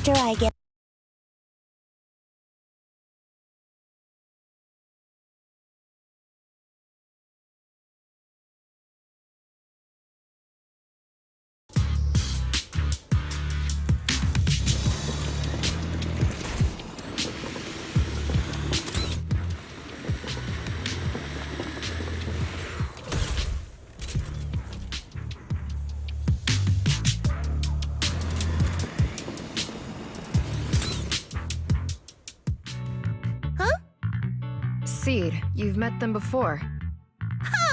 faster I get. Seed, you've met them before.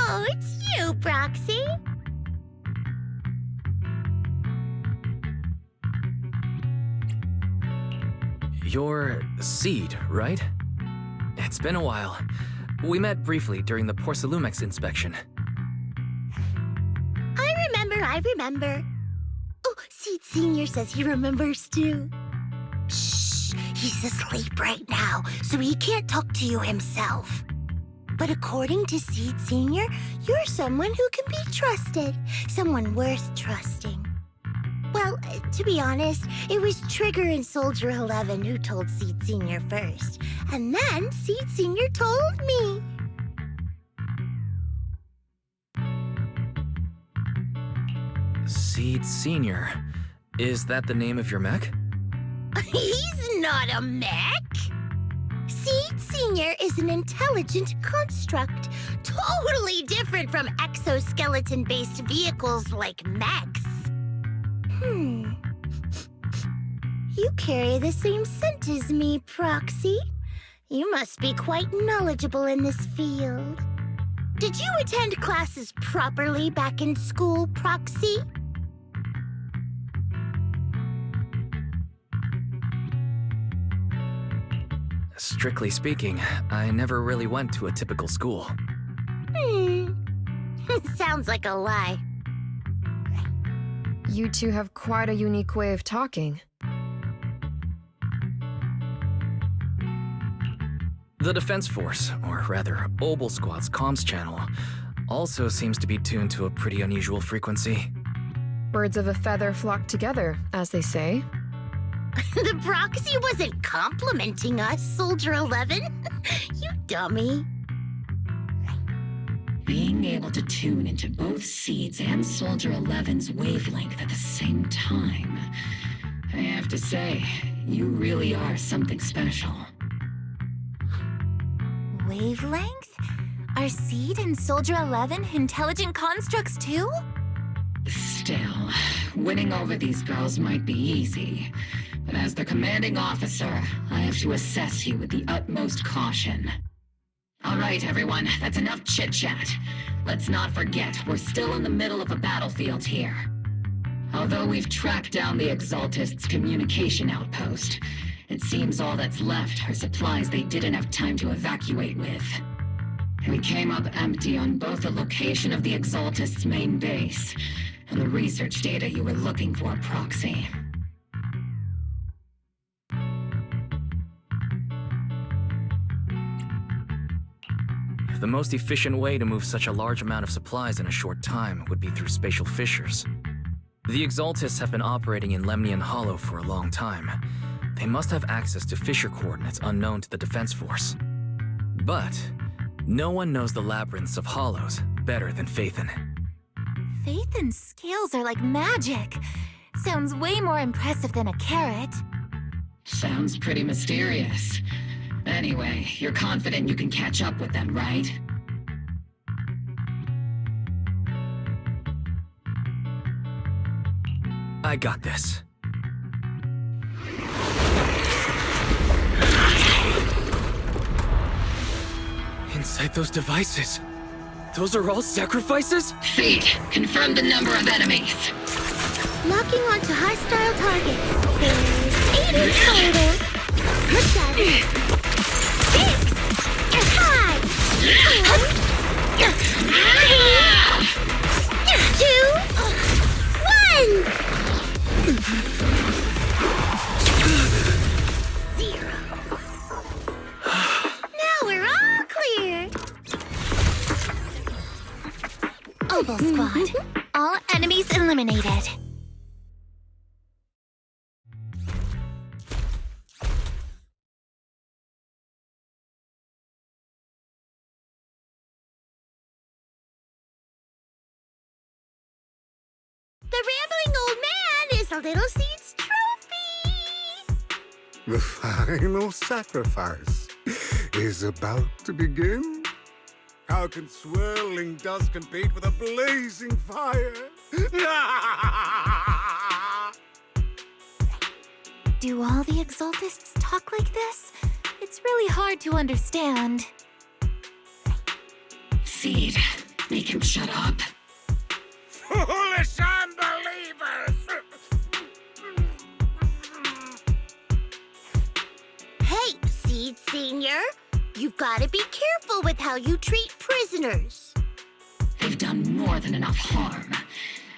Oh, it's you, Proxy. You're Seed, right? It's been a while. We met briefly during the Porcelumex inspection. I remember. Oh, Seed Senior says he remembers too. Shh, he's asleep right now, so he can't talk to you himself. But according to Seed Senior, you're someone who can be trusted, someone worth trusting. Well, to be honest, it was Trigger and Soldier 11 who told Seed Senior first, and then Seed Senior told me. Seed Senior. Is that the name of your mech? He's not a mech. Seed Senior is an intelligent construct, totally different from exoskeleton-based vehicles like mechs. You carry the same scent as me, Proxy. You must be quite knowledgeable in this field. Did you attend classes properly back in school, Proxy? Strictly speaking, I never really went to a typical school. Sounds like a lie. You two have quite a unique way of talking. The Defense Force, or rather, Obol Squad's comms channel, also seems to be tuned to a pretty unusual frequency. Birds of a feather flock together, as they say. The Proxy wasn't complimenting us, Soldier 11. You dummy. Being able to tune into both Seed's and Soldier 11's wavelength at the same time. I have to say, you really are something special. Wavelength? Are Seed and Soldier 11 intelligent constructs too? Still, winning over these girls might be easy. But as the commanding officer, I have to assess you with the utmost caution. All right, everyone, that's enough chit-chat. Let's not forget, we're still in the middle of a battlefield here. Although we've tracked down the Exaltists' communication outpost, it seems all that's left are supplies they didn't have time to evacuate with. We came up empty on both the location of the Exaltists' main base and the research data you were looking for, Proxy. The most efficient way to move such a large amount of supplies in a short time would be through spatial fissures. The Exaltists have been operating in Lemnian Hollow for a long time. They must have access to fissure coordinates unknown to the Defense Force. But no one knows the labyrinths of hollows better than Phaethon. Phaethon's scales are like magic. Sounds way more impressive than a carrot. Sounds pretty mysterious. Anyway, you're confident you can catch up with them, right? I got this. Inside those devices, those are all sacrifices? Seed, confirm the number of enemies. Locking onto hostile targets. There's 8 in total. 7, 6, 5, 4, 3, 2, 1. 0. Now we're all clear. Obol Squad. All enemies eliminated. the rambling old man is a little seed's trophy. The final sacrifice is about to begin. How can swirling dust compete with a blazing fire? Do all the Exaltists talk like this? It's really hard to understand. Seed, make him shut up. Foolish unbelievers! Hey, Seed Senior, you've got to be careful with how you treat prisoners. They've done more than enough harm.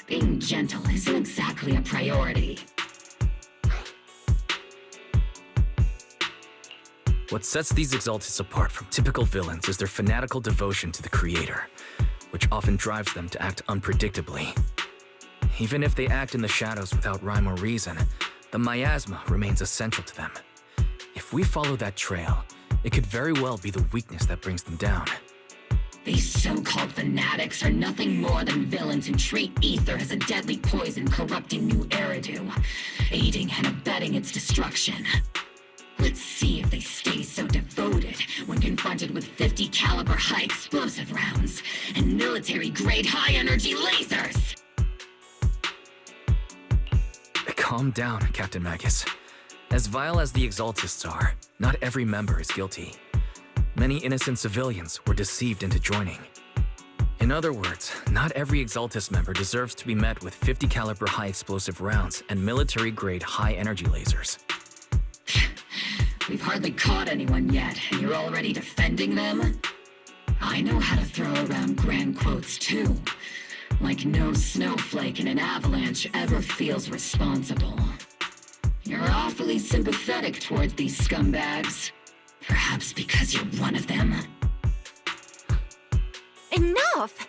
Being gentle isn't exactly a priority. What sets these Exaltists apart from typical villains is their fanatical devotion to the Creator, which often drives them to act unpredictably. Even if they act in the shadows without rhyme or reason, the miasma remains essential to them. If we follow that trail, it could very well be the weakness that brings them down. These so-called fanatics are nothing more than villains who treat ether as a deadly poison corrupting new Eridu, aiding and abetting its destruction. Let's see if they stay so devoted when confronted with 50 caliber high explosive rounds and military-grade high-energy lasers! Calm down, Captain Magus. As vile as the Exaltists are, not every member is guilty. Many innocent civilians were deceived into joining. In other words, not every Exaltist member deserves to be met with 50 caliber high explosive rounds and military-grade high-energy lasers. We've hardly caught anyone yet, and you're already defending them? I know how to throw around grand quotes too. Like no snowflake in an avalanche ever feels responsible. You're awfully sympathetic towards these scumbags. Perhaps because you're one of them? Enough!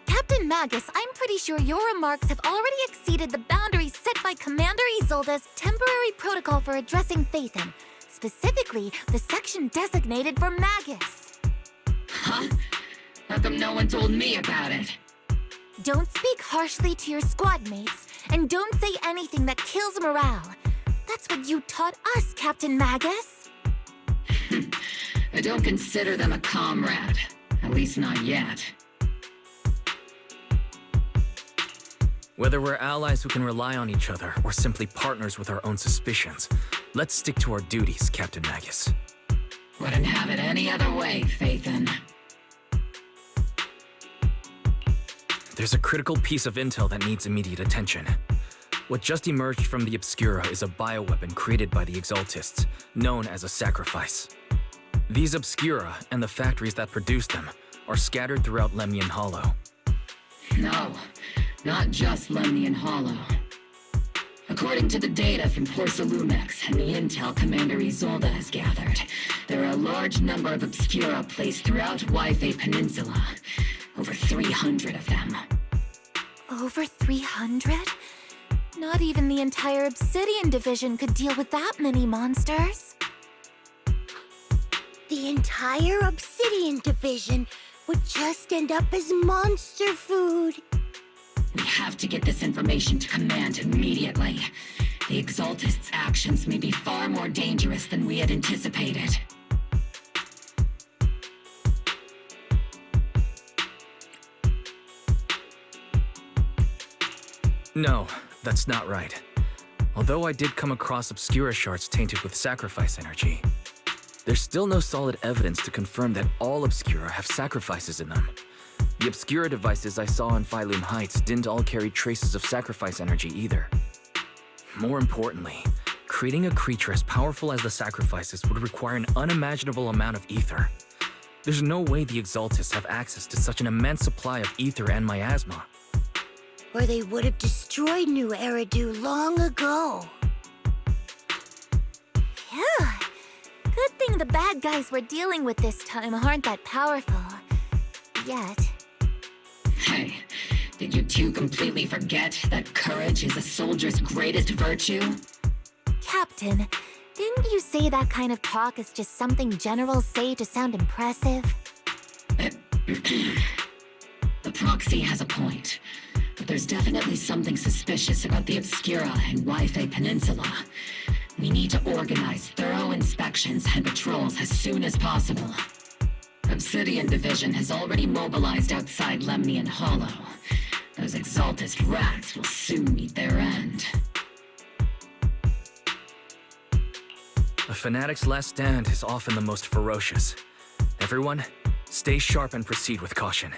Captain Magus, I'm pretty sure your remarks have already exceeded the boundaries set by Commander Isolde's temporary protocol for addressing Phaethon. Specifically, the section designated for Magus. Huh? How come no one told me about it? Don't speak harshly to your squad mates, and don't say anything that kills morale. That's what you taught us, Captain Magus. I don't consider them a comrade. At least not yet. Whether we're allies who can rely on each other or simply partners with our own suspicions, let's stick to our duties, Captain Magus. Wouldn't have it any other way, Phaethon. There's a critical piece of intel that needs immediate attention. What just emerged from the Obscura is a bioweapon created by the Exaltists, known as a sacrifice. These Obscura and the factories that produce them are scattered throughout Lemnian Hollow. No, not just Lemnian Hollow. According to the data from Porcelumex and the intel Commander Isolde has gathered, there are a large number of Obscura placed throughout Waifei Peninsula. Over 300 of them. Over 300? Not even the entire Obsidian Division could deal with that many monsters. The entire Obsidian Division would just end up as monster food. We have to get this information to Command immediately. The Exaltists' actions may be far more dangerous than we had anticipated. No, that's not right. Although I did come across Obscura shards tainted with sacrifice energy, there's still no solid evidence to confirm that all Obscura have sacrifices in them. The Obscura devices I saw in Phylum Heights didn't all carry traces of sacrifice energy either. More importantly, creating a creature as powerful as the sacrifices would require an unimaginable amount of ether. There's no way the Exaltists have access to such an immense supply of ether and miasma. Or they would have destroyed New Eridu long ago. Phew. Good thing the bad guys we're dealing with this time aren't that powerful. Yet. Hey, did you two completely forget that courage is a soldier's greatest virtue? Captain, didn't you say that kind of talk is just something generals say to sound impressive? The proxy has a point. But there's definitely something suspicious about the Obscura and Wi-Fi Peninsula. We need to organize thorough inspections and patrols as soon as possible. Obsidian Division has already mobilized outside Lemnian Hollow. Those Exaltist rats will soon meet their end. A fanatic's last stand is often the most ferocious. Everyone, stay sharp and proceed with caution.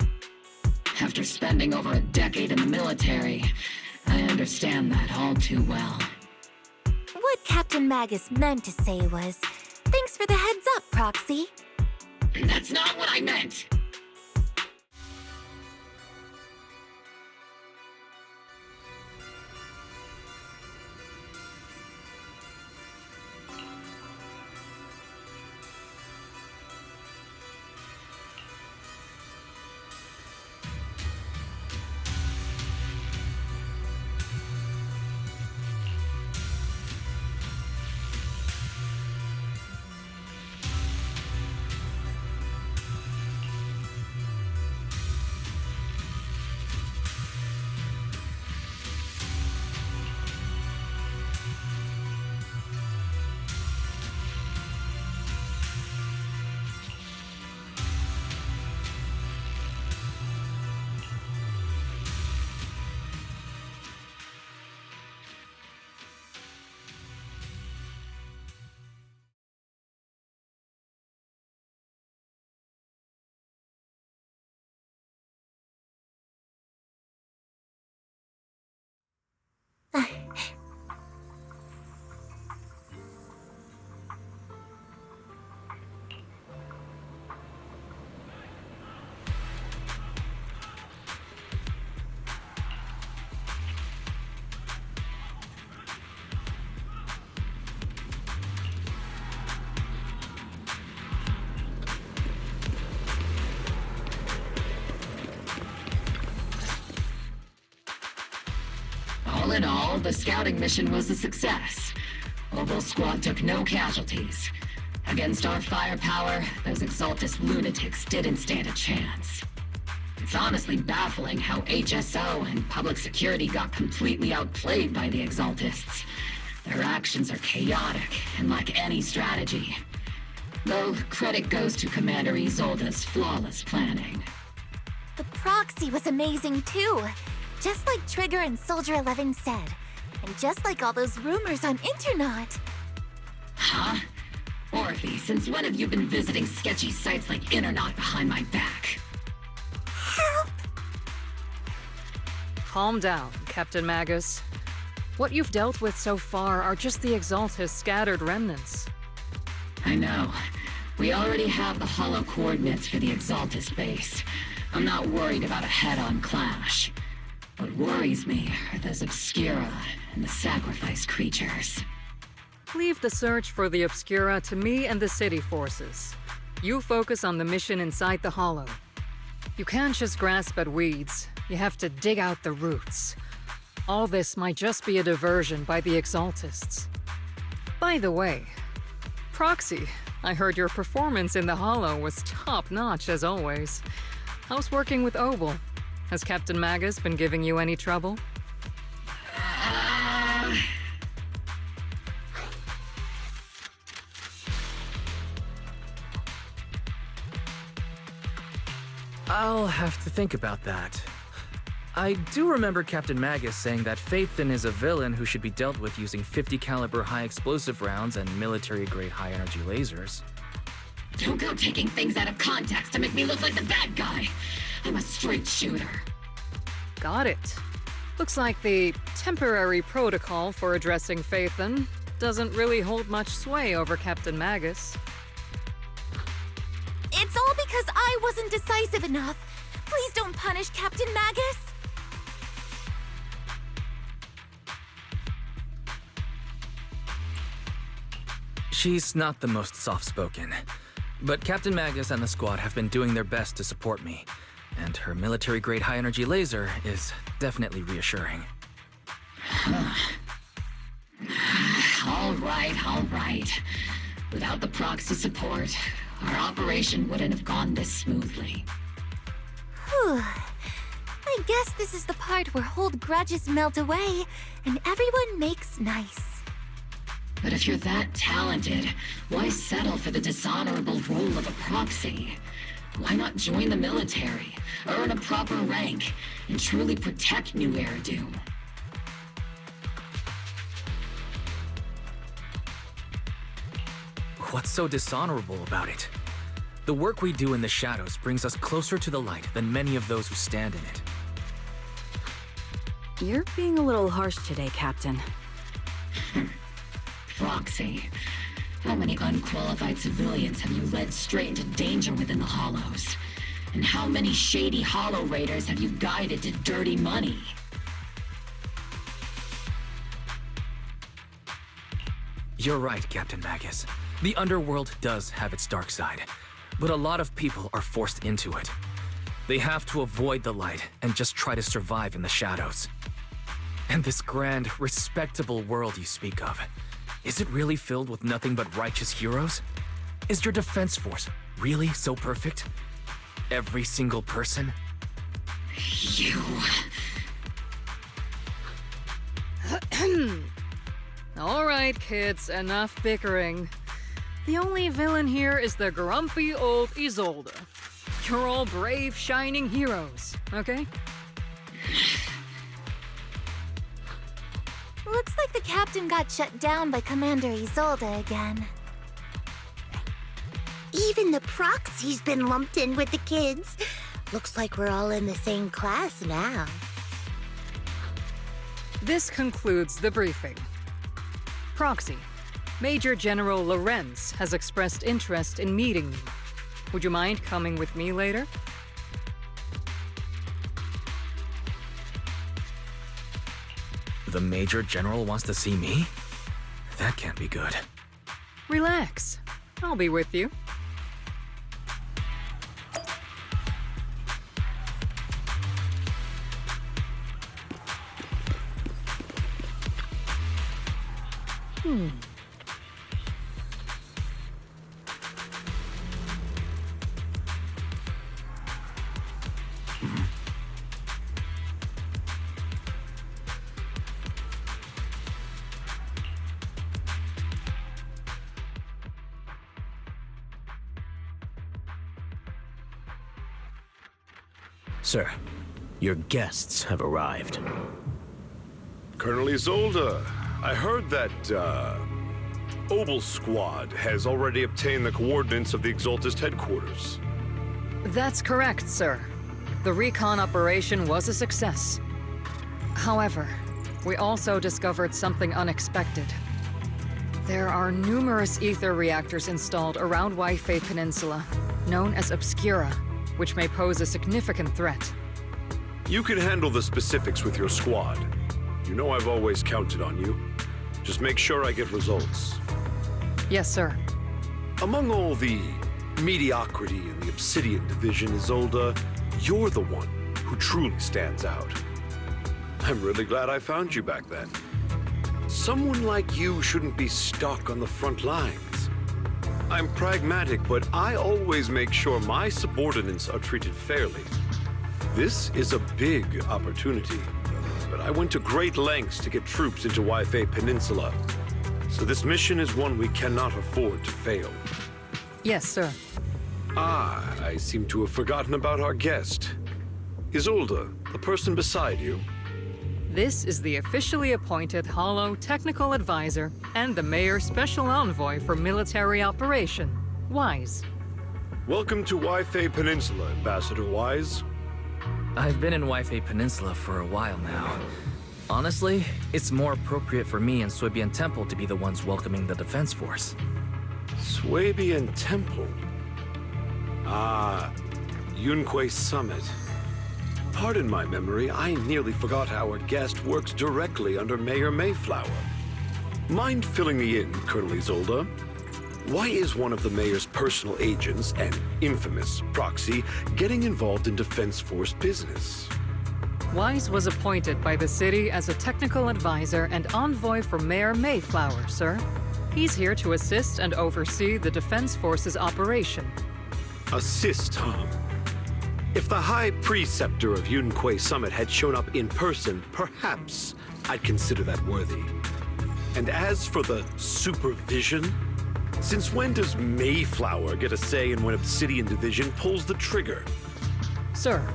After spending over a decade in the military, I understand that all too well. What Captain Magus meant to say was, thanks for the heads up, Proxy. That's not what I meant! All in all, the scouting mission was a success. Obol Squad took no casualties. Against our firepower, those Exaltist lunatics didn't stand a chance. It's honestly baffling how HSO and public security got completely outplayed by the Exaltists. Their actions are chaotic and lack any strategy. Though credit goes to Commander Isolde's flawless planning. The Proxy was amazing too. Just like Trigger and Soldier 11 said. And just like all those rumors on Internet. Huh? Orphe, since when have you been visiting sketchy sites like Internet behind my back? Help! Calm down, Captain Magus. What you've dealt with so far are just the Exaltist scattered remnants. I know. We already have the hollow coordinates for the Exaltist base. I'm not worried about a head-on clash. What worries me are those Obscura and the sacrifice creatures. Leave the search for the Obscura to me and the city forces. You focus on the mission inside the Hollow. You can't just grasp at weeds. You have to dig out the roots. All this might just be a diversion by the Exaltists. By the way, Proxy, I heard your performance in the Hollow was top-notch as always. How's working with Obol? Has Captain Magus been giving you any trouble? I'll have to think about that. I do remember Captain Magus saying that Phaethon is a villain who should be dealt with using 50 caliber high explosive rounds and military-grade high-energy lasers. Don't go taking things out of context to make me look like the bad guy. I'm a straight shooter. Got it. Looks like the temporary protocol for addressing Phaethon doesn't really hold much sway over Captain Magus. It's all because I wasn't decisive enough. Please don't punish Captain Magus. She's not the most soft-spoken, but Captain Magus and the squad have been doing their best to support me, and her military-grade high-energy laser is definitely reassuring. All right. Without the proxy support, our operation wouldn't have gone this smoothly. Whew. I guess this is the part where old grudges melt away and everyone makes nice. But if you're that talented, why settle for the dishonorable role of a proxy? Why not join the military, earn a proper rank, and truly protect New Eridu? What's so dishonorable about it? The work we do in the shadows brings us closer to the light than many of those who stand in it. You're being a little harsh today, Captain. Proxy. How many unqualified civilians have you led straight into danger within the Hollows? And how many shady Hollow Raiders have you guided to dirty money? You're right, Captain Magus. The underworld does have its dark side, but a lot of people are forced into it. They have to avoid the light and just try to survive in the shadows. And this grand, respectable world you speak of, is it really filled with nothing but righteous heroes? Is your defense force really so perfect? Every single person? You... All right, kids, enough bickering. The only villain here is the grumpy old Isolde. You're all brave, shining heroes, okay? Looks like the captain got shut down by Commander Isolde again. Even the proxy's been lumped in with the kids. Looks like we're all in the same class now. This concludes the briefing. Proxy, Major General Lorenz has expressed interest in meeting you. Would you mind coming with me later? The Major General wants to see me? That can't be good. Relax. I'll be with you. Sir, your guests have arrived. Colonel Isolde, I heard that, Obol Squad has already obtained the coordinates of the Exaltist headquarters. That's correct, sir. The recon operation was a success. However, we also discovered something unexpected. There are numerous ether reactors installed around Wi-Fi Peninsula, known as Obscura, which may pose a significant threat. You can handle the specifics with your squad. You know I've always counted on you. Just make sure I get results. Yes, sir. Among all the mediocrity in the Obsidian Division, Isolde, you're the one who truly stands out. I'm really glad I found you back then. Someone like you shouldn't be stuck on the front lines. I'm pragmatic, but I always make sure my subordinates are treated fairly. This is a big opportunity, but I went to great lengths to get troops into Wi-Fi Peninsula. So this mission is one we cannot afford to fail. Yes, sir. Ah, I seem to have forgotten about our guest. Isolde, the person beside you. This is the officially appointed Hollow Technical Advisor and the Mayor's Special Envoy for Military Operation, Wise. Welcome to Wi-Fi Peninsula, Ambassador Wise. I've been in Wi-Fi Peninsula for a while now. Honestly, it's more appropriate for me and Swabian Temple to be the ones welcoming the Defense Force. Swabian Temple. Ah, Yunque Summit. Pardon my memory, I nearly forgot our guest works directly under Mayor Mayflower. Mind filling me in, Colonel Isolde? Why is one of the mayor's personal agents, an infamous proxy, getting involved in Defense Force business? Wise was appointed by the city as a technical advisor and envoy for Mayor Mayflower, sir. He's here to assist and oversee the Defense Force's operation. Assist, huh? If the High Preceptor of Yunque Summit had shown up in person, perhaps I'd consider that worthy. And as for the supervision, since when does Mayflower get a say in when Obsidian Division pulls the trigger? Sir,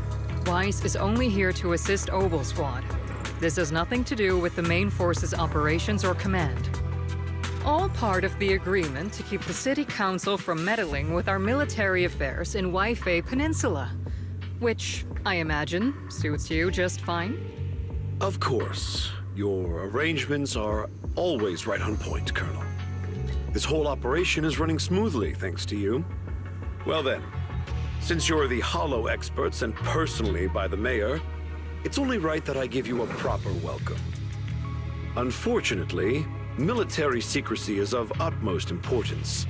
Weiss is only here to assist Obol Squad. This has nothing to do with the main force's operations or command. All part of the agreement to keep the City Council from meddling with our military affairs in Waifei Peninsula. Which, I imagine, suits you just fine? Of course. Your arrangements are always right on point, Colonel. This whole operation is running smoothly, thanks to you. Well then, since you're the Hollow experts and personally by the Mayor, it's only right that I give you a proper welcome. Unfortunately, military secrecy is of utmost importance,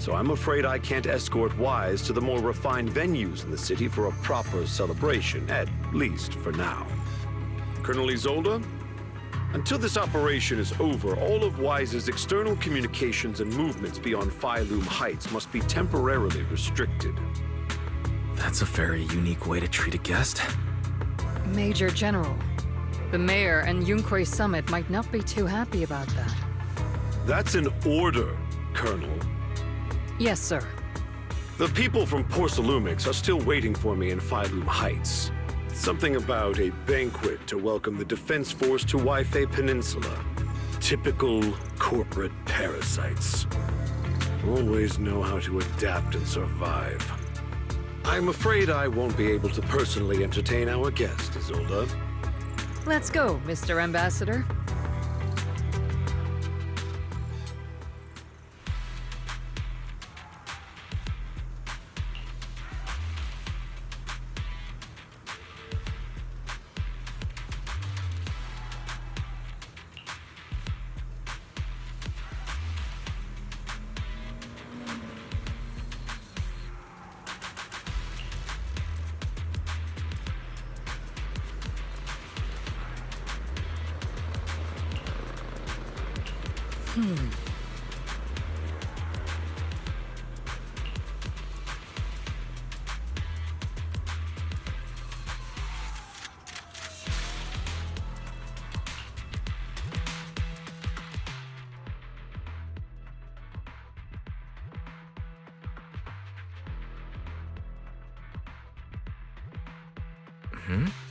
so I'm afraid I can't escort Wise to the more refined venues in the city for a proper celebration, at least for now. Colonel Isolde, until this operation is over, all of Wise's external communications and movements beyond Phylum Heights must be temporarily restricted. That's a very unique way to treat a guest. Major General, the Mayor and Yunque Summit might not be too happy about that. That's an order, Colonel. Yes, sir. The people from Porcelumix are still waiting for me in Phylum Heights. Something about a banquet to welcome the Defense Force to Waifei Peninsula. Typical corporate parasites. Always know how to adapt and survive. I'm afraid I won't be able to personally entertain our guest, Isolde. Let's go, Mr. Ambassador. Hmm?